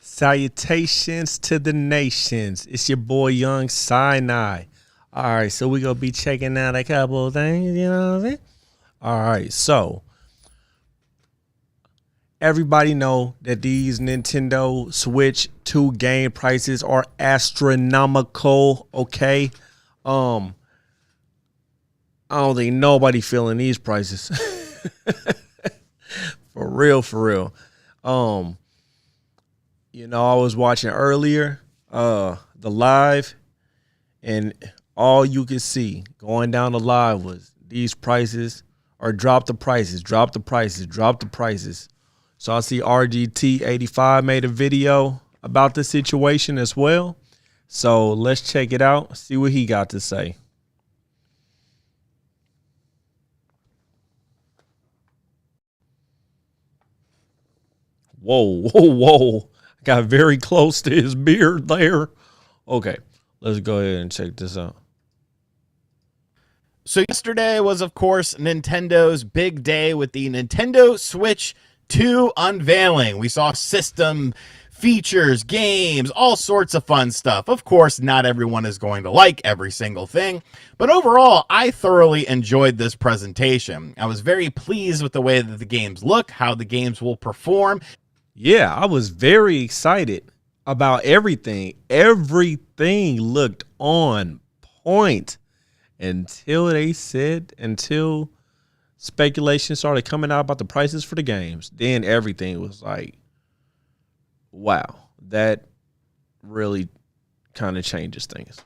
Salutations to the nations. It's your boy Young Sinai. All right, so we're going to be checking out a couple of things, you know what I'm saying? All right, so everybody know that these Nintendo Switch 2 game prices are astronomical, okay? I don't think nobody feeling these prices. For real, for real. I was watching earlier the live, and all you could see going down the live was these prices, or drop the prices, drop the prices, drop the prices. So I see RGT85 made a video about the situation as well. So let's check it out, see what he got to say. Whoa, whoa, whoa. Got very close to his beard there. Okay, let's go ahead and check this out. So yesterday was, of course, Nintendo's big day with the Nintendo Switch 2 unveiling. We saw system features, games, all sorts of fun stuff. Of course, not everyone is going to like every single thing, but overall, I thoroughly enjoyed this presentation. I was very pleased with the way that the games look, how the games will perform. Yeah, I was very excited about everything. Everything looked on point until speculation started coming out about the prices for the games. Then everything was like, wow, that really kind of changes things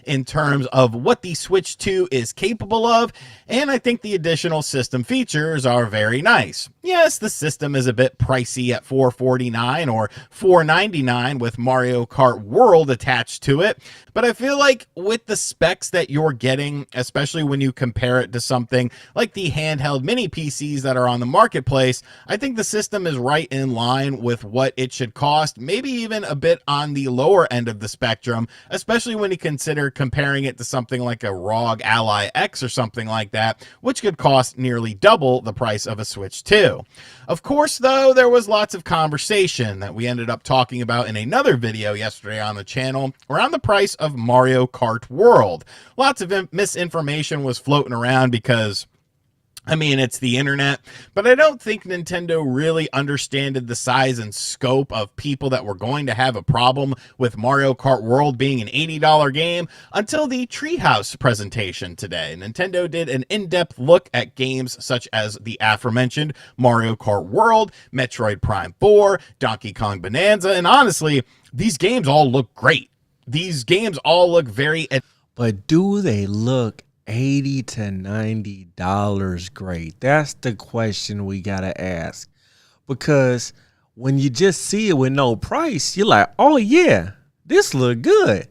in terms of what the Switch 2 is capable of, and I think the additional system features are very nice. Yes, the system is a bit pricey at $449 or $499 with Mario Kart World attached to it, but I feel like with the specs that you're getting, especially when you compare it to something like the handheld mini PCs that are on the marketplace, I think the system is right in line with what it should cost, maybe even a bit on the lower end of the spectrum, especially when you consider comparing it to something like a ROG Ally X or something like that, which could cost nearly double the price of a Switch 2. Of course, though, there was lots of conversation that we ended up talking about in another video yesterday on the channel around the price of Mario Kart World. Lots of misinformation was floating around because, I mean, it's the internet, but I don't think Nintendo really understood the size and scope of people that were going to have a problem with Mario Kart World being an $80 game until the Treehouse presentation today. Nintendo did an in-depth look at games such as the aforementioned Mario Kart World, Metroid Prime 4, Donkey Kong Bonanza, and honestly, these games all look great. These games all look very... But do they look $80 to $90 great? That's the question we gotta ask, because when you just see it with no price, you're like, oh yeah, this look good.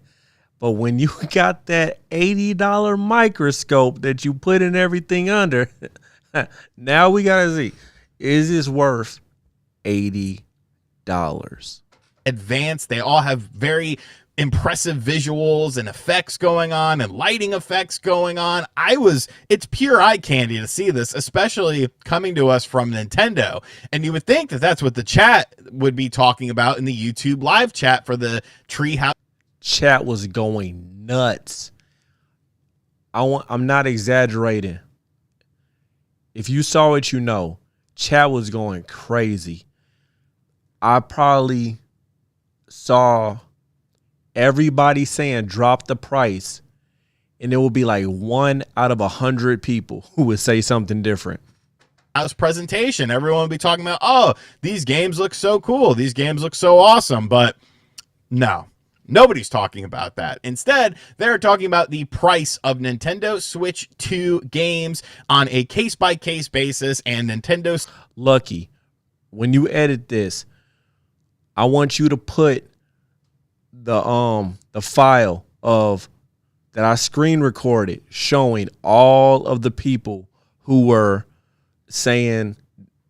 But when you got that $80 microscope that you put in everything under, now we gotta see, is this worth $80? Advanced, they all have very impressive visuals and effects going on and lighting effects going on. It's pure eye candy to see this, especially coming to us from Nintendo. And you would think that that's what the chat would be talking about in the YouTube live chat for the Treehouse. Chat was going nuts. I'm not exaggerating. If you saw it, you know, chat was going crazy. I probably saw everybody saying drop the price, and it will be like 1 out of 100 people who would say something different. House presentation, everyone would be talking about, oh, these games look so cool, these games look so awesome, but no, nobody's talking about that. Instead, they're talking about the price of Nintendo Switch 2 games on a case-by-case basis, and Nintendo's... Lucky, when you edit this, I want you to put the file of that I screen recorded showing all of the people who were saying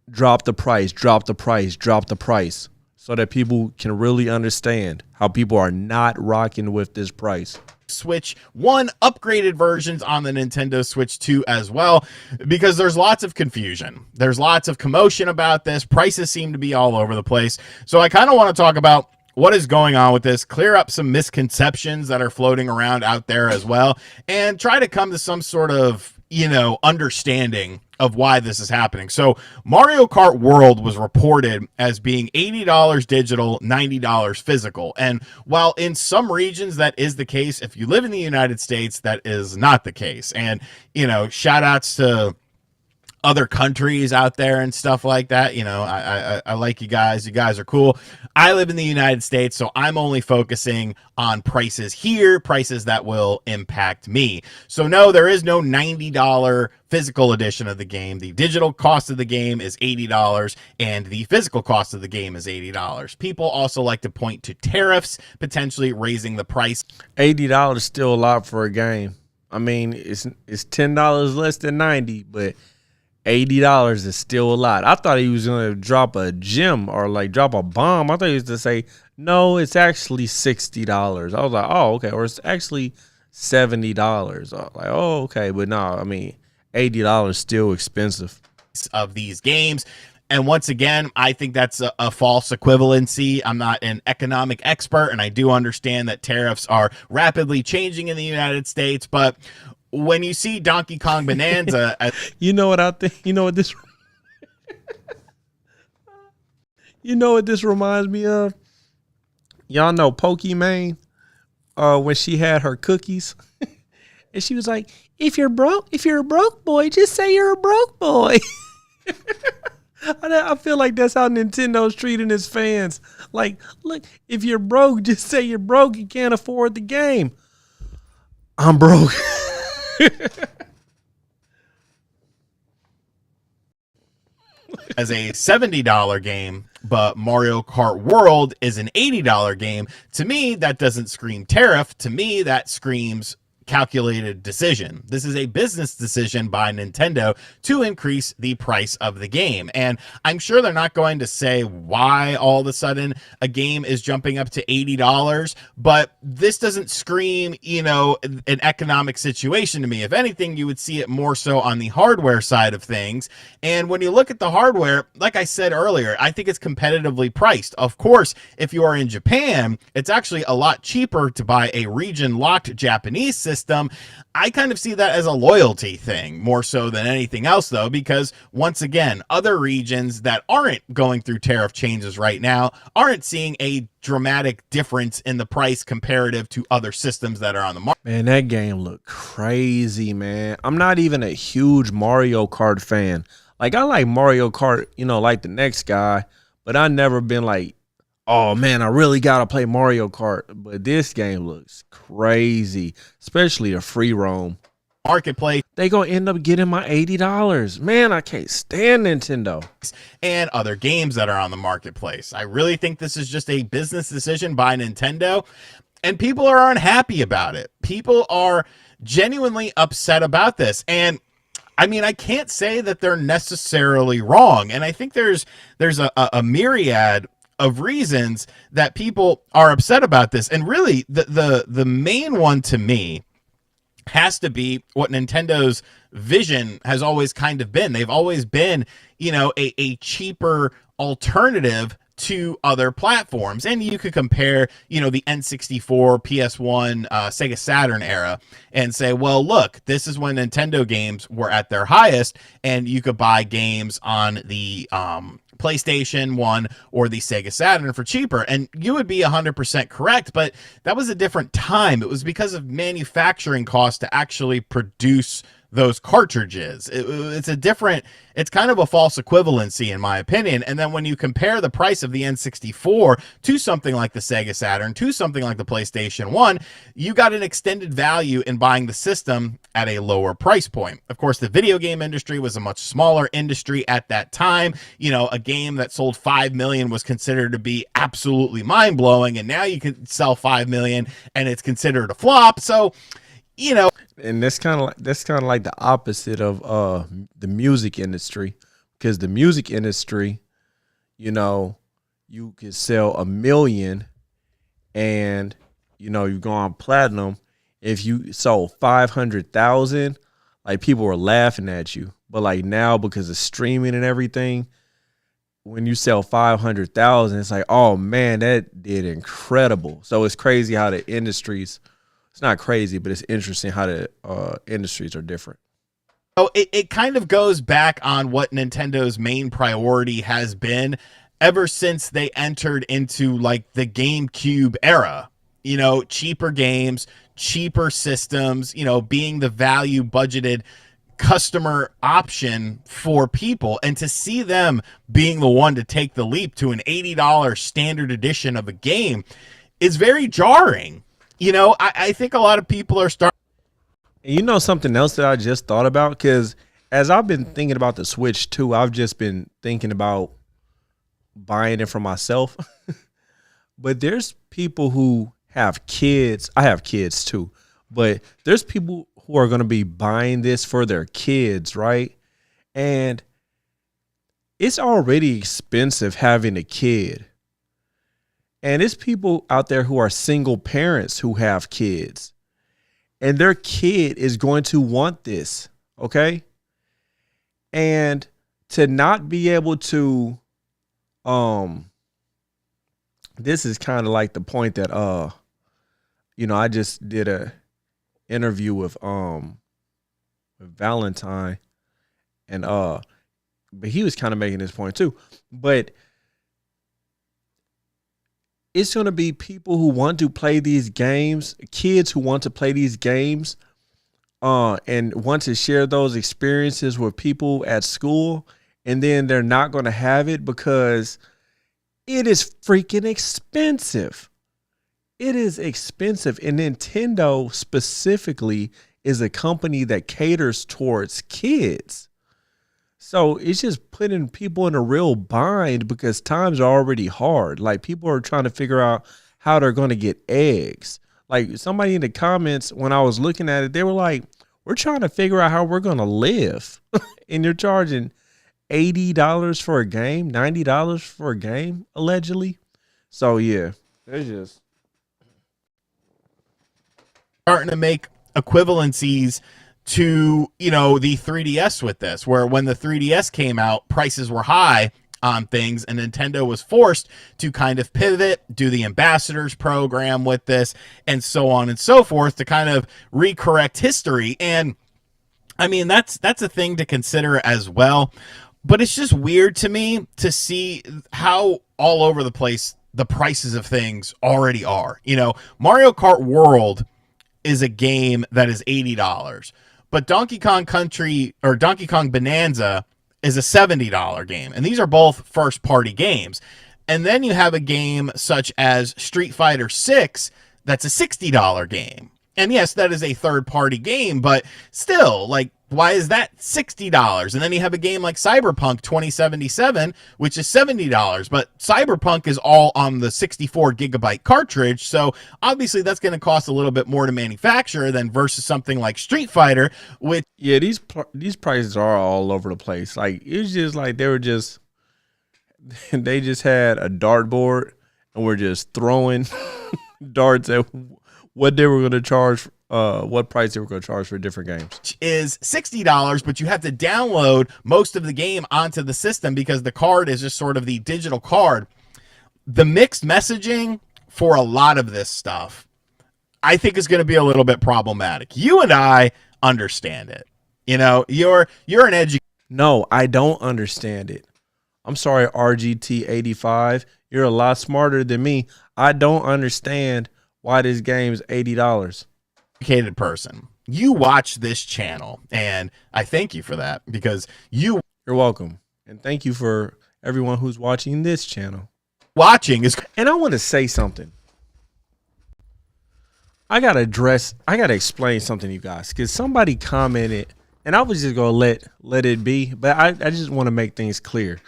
drop the price, drop the price, drop the price, so that people can really understand how people are not rocking with this price. Switch 1 upgraded versions on the Nintendo Switch 2 as well, because there's lots of confusion. There's lots of commotion about this. Prices seem to be all over the place. So I kind of want to talk about what is going on with this, clear up some misconceptions that are floating around out there as well, and try to come to some sort of, understanding of why this is happening. So Mario Kart World was reported as being $80 digital, $90 physical. And while in some regions that is the case, if you live in the United States, that is not the case. And, shout outs to other countries out there and stuff like that. I like you guys. You guys are cool. I live in the United States, so I'm only focusing on prices here, prices that will impact me. So no, there is no $90 physical edition of the game. The digital cost of the game is $80 and the physical cost of the game is $80. People also like to point to tariffs potentially raising the price. $80 is still a lot for a game. I mean, it's $10 less than 90, but $80 is still a lot. I thought he was going to drop a gem or like drop a bomb. I thought he was to say, no, it's actually $60. I was like, oh, okay. Or it's actually $70. I was like, oh, okay. But no, I mean, $80 is still expensive. Of these games. And once again, I think that's a false equivalency. I'm not an economic expert, and I do understand that tariffs are rapidly changing in the United States, but when you see Donkey Kong Bonanza, you know what I think? You know what this reminds me of? Y'all know Pokimane? When she had her cookies and she was like, if you're a broke boy, just say you're a broke boy. I feel like that's how Nintendo's treating its fans. Like, look, if you're broke, just say you're broke. You can't afford the game. I'm broke. As a $70 game, but Mario Kart World is an $80 game. To me, that doesn't scream tariff. To me, that screams calculated decision. This is a business decision by Nintendo to increase the price of the game. And I'm sure they're not going to say why all of a sudden a game is jumping up to $80, but this doesn't scream, an economic situation to me. If anything, you would see it more so on the hardware side of things. And when you look at the hardware, like I said earlier, I think it's competitively priced. Of course, if you are in Japan, it's actually a lot cheaper to buy a region-locked Japanese system. I kind of see that as a loyalty thing more so than anything else, though, because once again, other regions that aren't going through tariff changes right now aren't seeing a dramatic difference in the price comparative to other systems that are on the market. Man, that game looked crazy, man. I'm not even a huge Mario Kart fan. Like, I like Mario Kart, like the next guy, but I never been like, oh man, I really gotta play Mario Kart. But this game looks crazy, especially a free roam marketplace. They gonna end up getting my $80. Man, I can't stand Nintendo and other games that are on the marketplace. I really think this is just a business decision by Nintendo, and people are unhappy about it. People are genuinely upset about this, and I mean, I can't say that they're necessarily wrong. And I think there's a myriad of reasons that people are upset about this. And really the main one to me has to be what Nintendo's vision has always kind of been. They've always been, a cheaper alternative to other platforms. And you could compare, the N64, PS1, Sega Saturn era and say, well, look, this is when Nintendo games were at their highest, and you could buy games on the PlayStation 1 or the Sega Saturn for cheaper. And you would be 100% correct, but that was a different time. It was because of manufacturing costs to actually produce those cartridges. It's kind of a false equivalency in my opinion. And then when you compare the price of the N64 to something like the Sega Saturn, to something like the PlayStation 1, you got an extended value in buying the system at a lower price point. Of course, the video game industry was a much smaller industry at that time. A game that sold 5 million was considered to be absolutely mind-blowing, and now you can sell 5 million and it's considered a flop. So, and that's kind of like the opposite of the music industry, because the music industry, you could sell 1 million and you go on platinum. If you sold 500,000, like, people were laughing at you. But like now, because of streaming and everything, when you sell 500,000, it's like, oh man, that did incredible. So it's crazy how the industries, it's not crazy, but it's interesting how the industries are different. So it kind of goes back on what Nintendo's main priority has been ever since they entered into like the GameCube era. You know, cheaper games, cheaper systems, you know, being the value budgeted customer option for people. And to see them being the one to take the leap to an $80 standard edition of a game is very jarring. You know, I think a lot of people are starting. And you know something else that I just thought about? Because as I've been thinking about the Switch too, I've just been thinking about buying it for myself. But there's people who have kids. I have kids too. But there's people who are going to be buying this for their kids, right? And it's already expensive having a kid. And it's people out there who are single parents who have kids. And their kid is going to want this, okay? And to not be able to, this is kind of like the point that, I just did a interview with Valentine, and but he was kind of making this point too. But it's going to be people who want to play these games, kids who want to play these games, and want to share those experiences with people at school, and then they're not going to have it because it is freaking expensive. It is expensive, and Nintendo specifically is a company that caters towards kids. So it's just putting people in a real bind because times are already hard. Like people are trying to figure out how they're going to get eggs. Like somebody in the comments, when I was looking at it, they were like, we're trying to figure out how we're going to live. And you're charging $80 for a game, $90 for a game, allegedly. So yeah, there's just starting to make equivalencies to, you know, the 3DS with this, where when the 3DS came out, prices were high on things, and Nintendo was forced to kind of pivot, do the ambassadors program with this, and so on and so forth to kind of recorrect history. And I mean, that's a thing to consider as well. But it's just weird to me to see how all over the place the prices of things already are. You know, Mario Kart World is a game that is $80. But Donkey Kong Country or Donkey Kong Bonanza is a $70 game. And these are both first-party games. And then you have a game such as Street Fighter 6 that's a $60 game. And yes, that is a third-party game, but still, like, why is that $60? And then you have a game like Cyberpunk 2077, which is $70, but Cyberpunk is all on the 64 gigabyte cartridge. So obviously that's going to cost a little bit more to manufacture than versus something like Street Fighter, which yeah, these prices are all over the place. Like it's just like they just had a dartboard and we're just throwing darts at what they were going to charge, what price they were going to charge for different games. Is $60, but you have to download most of the game onto the system because the card is just sort of the digital card. The mixed messaging for a lot of this stuff, I think, is going to be a little bit problematic. You and I understand it. You know, you're an educator. No, I don't understand it. I'm sorry, RGT85. You're a lot smarter than me. I don't understand why this game's $80. Educated person. You watch this channel, and I thank you for that because you're welcome. And thank you for everyone who's watching this channel. Watching is, and I want to say something. I gotta explain something to you guys because somebody commented, and I was just gonna let it be, but I just want to make things clear.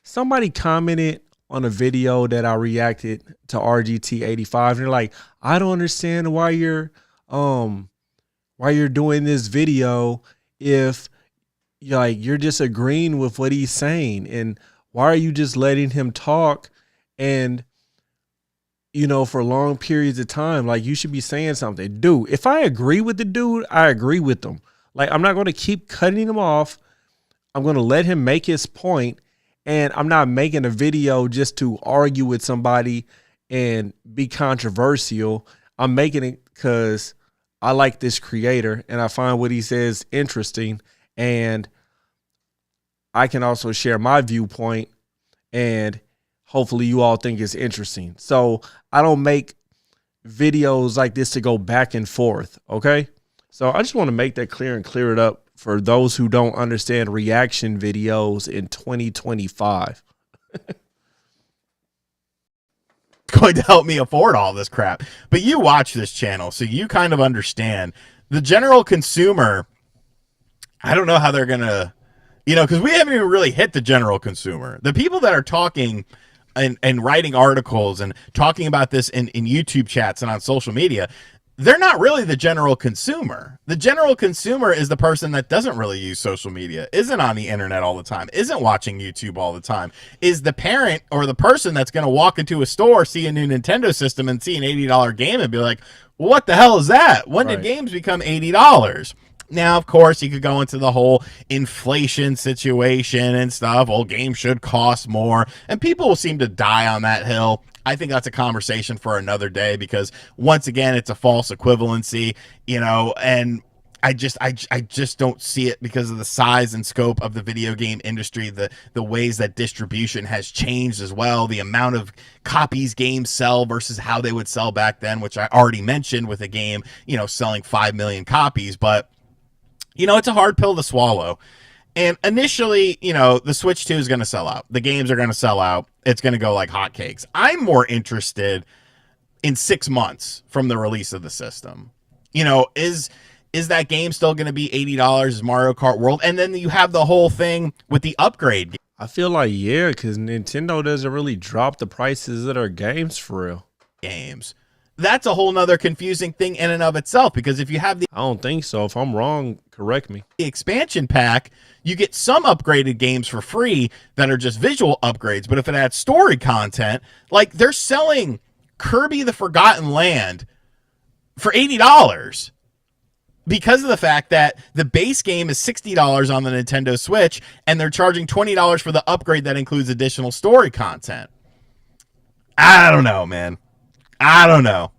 Somebody commented on a video that I reacted to RGT85, and they're like, I don't understand why you're doing this video if you're just agreeing with what he's saying, and why are you just letting him talk and for long periods of time? Like, you should be saying something. Dude, if I agree with the dude, I agree with him. Like, I'm not going to keep cutting him off. I'm going to let him make his point, And I'm not making a video just to argue with somebody and be controversial. I'm making it because I like this creator and I find what he says interesting. And I can also share my viewpoint, and hopefully you all think it's interesting. So I don't make videos like this to go back and forth. Okay. So I just want to make that clear and clear it up for those who don't understand reaction videos in 2025. Going to help me afford all this crap. But you watch this channel, so you kind of understand the general consumer. I don't know how they're going to, because we haven't even really hit the general consumer. The people that are talking and writing articles and talking about this in YouTube chats and on social media, they're not really the general consumer. The general consumer is the person that doesn't really use social media, isn't on the internet all the time, isn't watching YouTube all the time, is the parent or the person that's going to walk into a store, see a new Nintendo system and see an $80 game and be like, well, what the hell is that? When did games become $80? Now, of course, you could go into the whole inflation situation and stuff. Well, games should cost more. And people will seem to die on that hill. I think that's a conversation for another day because, once again, it's a false equivalency, and I just don't see it because of the size and scope of the video game industry, the ways that distribution has changed as well, the amount of copies games sell versus how they would sell back then, which I already mentioned with a game, selling 5 million copies. But it's a hard pill to swallow. And initially, the Switch 2 is going to sell out. The games are going to sell out. It's going to go like hotcakes. I'm more interested in 6 months from the release of the system. Is that game still going to be $80 as Mario Kart World? And then you have the whole thing with the upgrade. I feel like, yeah, because Nintendo doesn't really drop the prices of their games for real. Games. That's a whole nother confusing thing in and of itself, because if you have I don't think so. If I'm wrong, correct me. The expansion pack, you get some upgraded games for free that are just visual upgrades. But if it adds story content, like they're selling Kirby the Forgotten Land for $80 because of the fact that the base game is $60 on the Nintendo Switch and they're charging $20 for the upgrade that includes additional story content. I don't know, man. I don't know.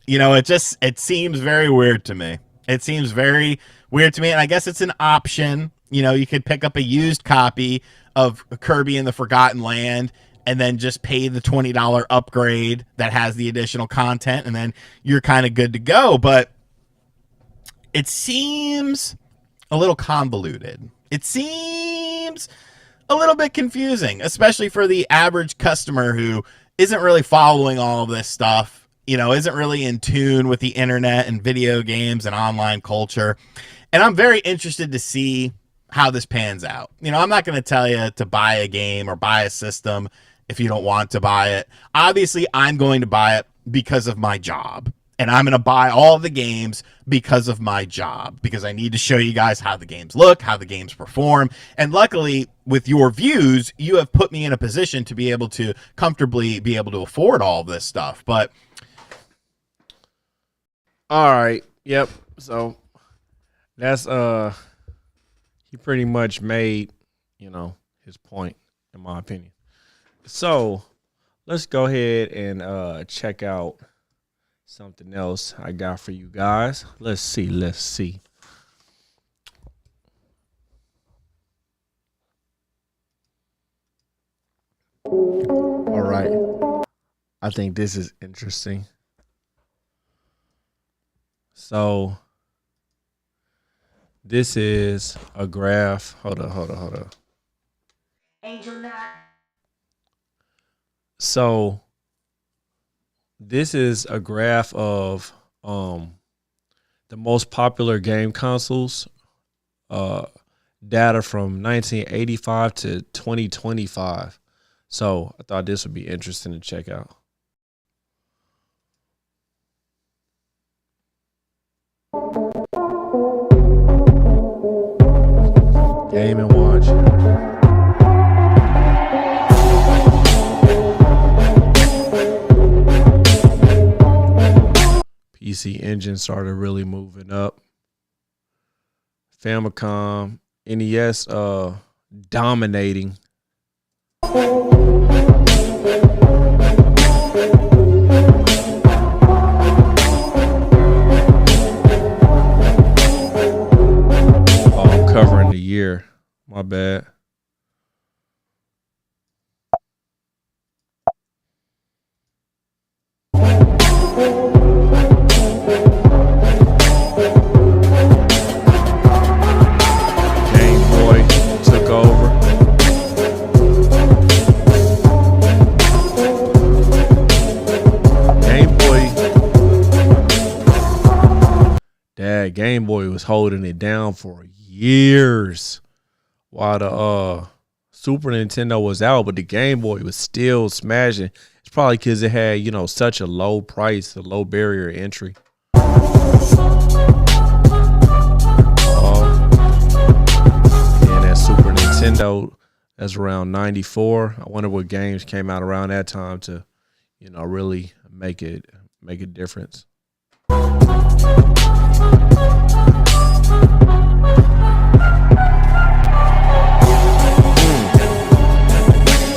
It seems very weird to me. It seems very weird to me. And I guess it's an option. You could pick up a used copy of Kirby and the Forgotten Land and then just pay the $20 upgrade that has the additional content. And then you're kind of good to go. But it seems a little convoluted. It seems a little bit confusing, especially for the average customer who isn't really following all of this stuff, isn't really in tune with the internet and video games and online culture. And I'm very interested to see how this pans out. I'm not going to tell you to buy a game or buy a system if you don't want to buy it. Obviously, I'm going to buy it because of my job. And I'm going to buy all the games because of my job, because I need to show you guys how the games look, how the games perform. And luckily, with your views, you have put me in a position to be able to comfortably be able to afford all this stuff. But all right. Yep. So that's he pretty much made, his point, in my opinion. So let's go ahead and check out something else I got for you guys. Let's see. All right. I think this is interesting. So this is a graph. Hold up. So this is a graph of the most popular game consoles, data from 1985 to 2025. So I thought this would be interesting to check out. Game and Watch. PC Engine started really moving up. Famicom, NES dominating Oh, I'm covering the year. My bad. Game Boy took over. Game Boy. Dad, Game Boy was holding it down for years while the Super Nintendo was out, but the Game Boy was still smashing. It's probably because it had, such a low price, a low barrier of entry. And that Super Nintendo, that's around 94. I wonder what games came out around that time to, really make a difference.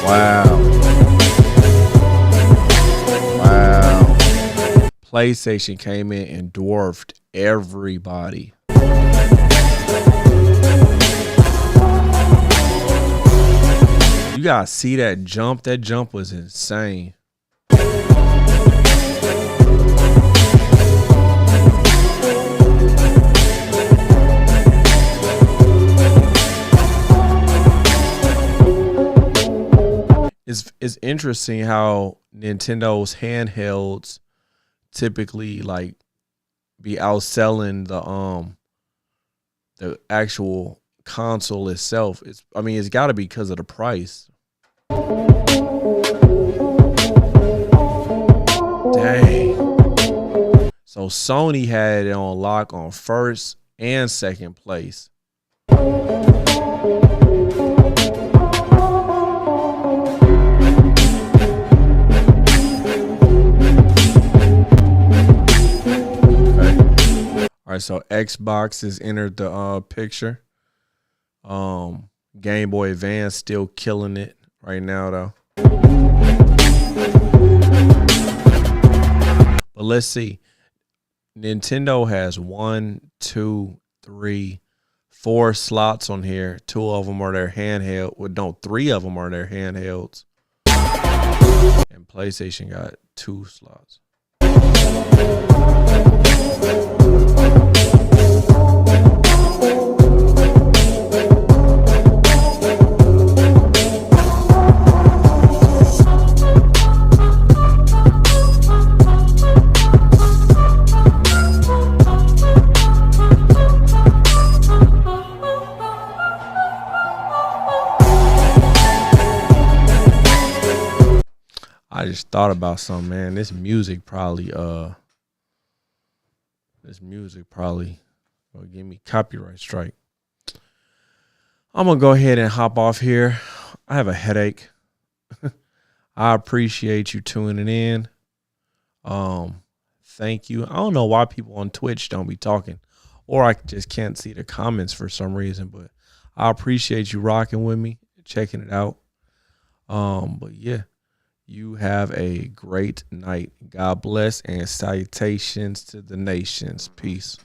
Wow. PlayStation came in and dwarfed everybody. You gotta see that jump. That jump was insane. It's interesting how Nintendo's handhelds typically like be outselling the actual console itself. It's got to be because of the price. Dang. So Sony had it on lock on first and second place. All right, so Xbox has entered the picture. Game Boy Advance still killing it right now, though. But let's see. Nintendo has 1, 2, 3, 4 slots on here. 2 of them are their handheld. Well, no, 3 of them are their handhelds. And PlayStation got 2 slots. I just thought about something, man. This music probably will give me copyright strike. I'm gonna go ahead and hop off here. I have a headache. I appreciate you tuning in. Thank you. I don't know why people on Twitch don't be talking, or I just can't see the comments for some reason, but I appreciate you rocking with me, checking it out. But yeah. You have a great night. God bless and salutations to the nations. Peace.